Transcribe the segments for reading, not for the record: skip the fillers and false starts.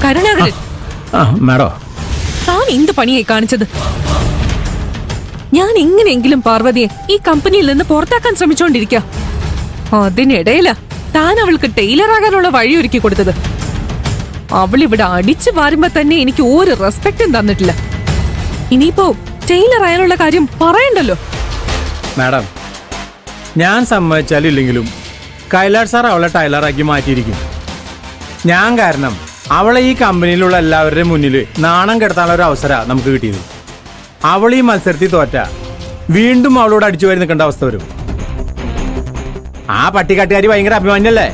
Karunakaran, madam താൻ എന്ത് പണിയായി കാണിച്ചത്? ഞാൻ എങ്ങനെയെങ്കിലും പാർവതിയെ ഈ കമ്പനിയിൽ നിന്ന് പുറത്താക്കാൻ ശ്രമിച്ചോണ്ടിരിക്കുക. അതിനിടയില താൻ അവൾക്ക് ടൈലർ ആകാനുള്ള വഴി ഒരുക്കി കൊടുത്തത്. അവൾ ഇവിടെ അടിച്ചു വാരുമ്പോ തന്നെ എനിക്ക് ഒരു റെസ്പെക്റ്റും തന്നിട്ടില്ല. ഇനിയിപ്പോ ടൈലർ ആയാലുള്ള കാര്യം പറയണ്ടല്ലോ. മാഡം, ഞാൻ സമ്മതിച്ചാലും ഇല്ലെങ്കിലും കൈലാഷ് സാർ അവളെ ടൈലറാക്കി മാറ്റിയിരിക്കും. ഞാൻ കാരണം അവളെ ഈ കമ്പനിയിലുള്ള എല്ലാവരുടെയും മുന്നിൽ നാണം കെടുത്താനുള്ള ഒരു അവസരമാണ് നമുക്ക് കിട്ടിയത്. അവൾ ഈ മത്സരത്തിൽ തോറ്റ വീണ്ടും അവളോട് അടിച്ചു വരി നിൽക്കേണ്ട അവസ്ഥ വരും. ആ പട്ടിക്കാട്ടുകാരി ഭയങ്കര അഭിമാന്യല്ലേ?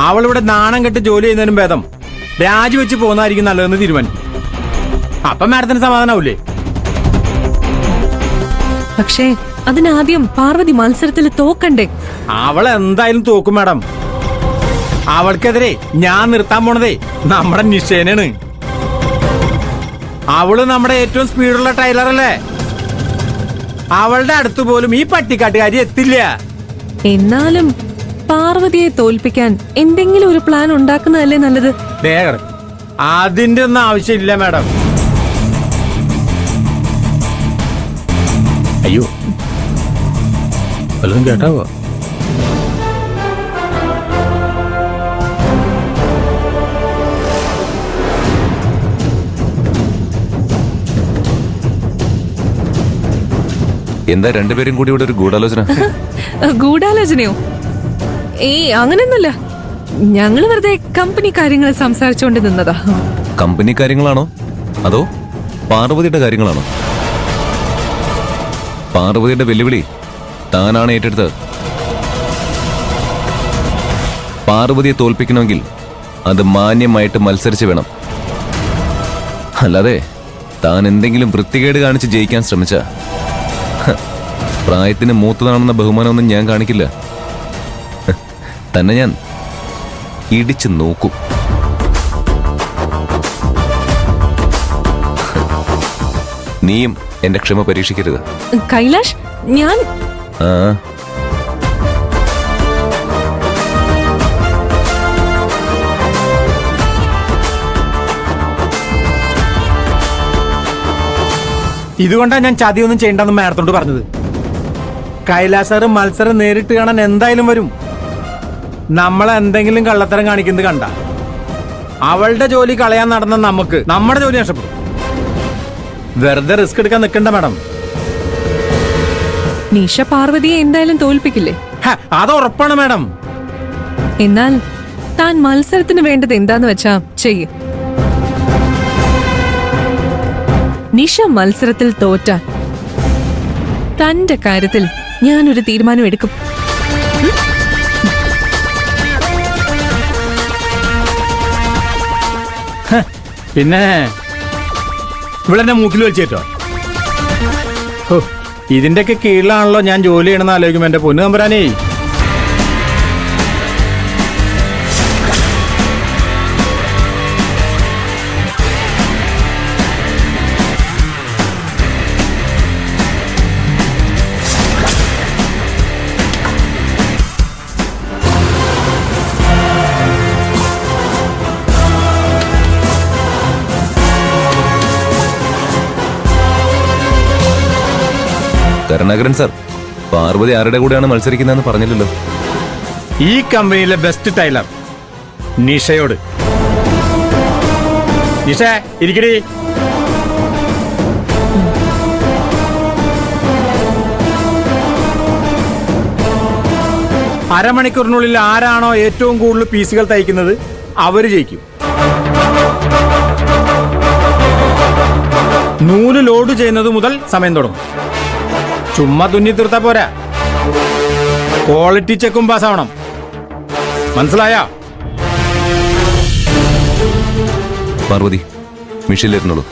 അവളിവിടെ നാണം കെട്ട് ജോലി ചെയ്യുന്നതിനും ഭേദം രാജിവെച്ച് പോകുന്നതായിരിക്കും നല്ലതെന്ന് തീരുമാനിക്കും. അപ്പം മാഡത്തിന് സമാധാനാവൂലേ? പക്ഷേ അതിനാദ്യം പാർവതി മത്സരത്തിൽ തോക്കണ്ടേ? അവൾ എന്തായാലും തോക്കും മാഡം. അവൾക്കെതിരെ ഞാൻ നിർത്താൻ പോണതേ നമ്മുടെ നിഷേനാണ്. അവള് നമ്മുടെ ഏറ്റവും സ്പീഡുള്ള ടൈലർ അല്ലേ? അവളുടെ അടുത്ത് പോലും ഈ പട്ടിക്കാട്ടുകാരി എത്തില്ല. എന്നാലും പാർവതിയെ തോൽപ്പിക്കാൻ എന്തെങ്കിലും ഒരു പ്ലാൻ ഉണ്ടാക്കുന്നതല്ലേ നല്ലത്? അതിന്റെ ഒന്നും ആവശ്യമില്ല മാഡം. അയ്യോ, വല്ലതും കേട്ടാവോ? എന്താ രണ്ടുപേരും കൂടി ഇവിടെ ഒരു ഗൂഢാലോചന? ഗൂഢാലോചനയോ? അങ്ങനെയൊന്നുമില്ല. ഞങ്ങള് വെറുതെ കമ്പനി കാര്യങ്ങൾ സംസാരിച്ചുകൊണ്ട് നിന്നതാ. കമ്പനി കാര്യങ്ങളാണോ അതോ പാർവതിയുടെ കാര്യങ്ങളാണോ? പാർവതിയുടെ വെല്ലുവിളി താനാണ് ഏറ്റെടുത്തത്. പാർവതിയെ തോൽപ്പിക്കണമെങ്കിൽ അത് മാന്യമായിട്ട് മത്സരിച്ച് വേണം. അല്ലാതെ താൻ എന്തെങ്കിലും വൃത്തികേട് കാണിച്ച് ജയിക്കാൻ ശ്രമിച്ച പ്രായത്തിന് മൂത്തതാണെന്ന ബഹുമാനമൊന്നും ഞാൻ കാണിക്കില്ല. തന്നെ ഞാൻ ഇടിച്ചു നോക്കും. നീയും എന്റെ ക്ഷമ പരീക്ഷിക്കരുത് കൈലാഷ്. ഞാൻ ഇതുകൊണ്ടാണ് ഞാൻ ചതിയൊന്നും ചെയ്യണ്ടെന്ന് മാഡത്തോട് പറഞ്ഞത്. കൈലാഷ് സാറ് മത്സരം നേരിട്ട് കാണാൻ എന്തായാലും വരും. നമ്മളെന്തെങ്കിലും കള്ളത്തരം കാണിക്കുന്നത് കണ്ട അവളുടെ ജോലി കളയാൻ നടന്ന നമുക്ക് നമ്മുടെ ജോലി നഷ്ടപ്പെടും. വെറുതെ റിസ്ക് എടുക്കാൻ നിൽക്കണ്ട മാഡം. നിഷ പാർവതിയെ എന്തായാലും തോൽപ്പിക്കില്ലേ? അത് ഉറപ്പാണ് മാഡം. എന്നാൽ താൻ മത്സരത്തിന് വേണ്ടത് എന്താന്ന് വെച്ചാ ചെയ്യും. നിഷ മത്സരത്തിൽ തോറ്റാൽ തന്റെ കാര്യത്തിൽ ഞാനൊരു തീരുമാനം എടുക്കും. പിന്നെ ഇവളെന്നെ മൂക്കിൽ വലിച്ചേറ്റോ? ഇതിന്റെയൊക്കെ കീഴിലാണല്ലോ ഞാൻ ജോലി ചെയ്യണമെന്ന് ആലോചിക്കുമ്പോ എന്റെ പൊന്നു തമ്പുരാനേ. കരുണാകരൻ സാർ, പാർവതി ആരുടെ കൂടെയാണ് മത്സരിക്കുന്നതെന്ന് പറഞ്ഞില്ലല്ലോ. ഈ കമ്പനിയിലെ ബെസ്റ്റ് ടൈലർ നിഷയോട്. നിഷ ഇരിക്കടി. അരമണിക്കൂറിനുള്ളിൽ ആരാണോ ഏറ്റവും കൂടുതൽ പീസുകൾ തയ്ക്കുന്നത് അവര് ജയിക്കും. നൂല് ലോഡ് ചെയ്യുന്നത് മുതൽ സമയം തുടങ്ങും. ചുമ്മാ തുന്നി തീർത്താ പോരാ, ക്വാളിറ്റി ചെക്കും പാസ്സാവണം. മനസ്സിലായോ? പാർവതി, മിഷീനിലിരുന്നോളൂ.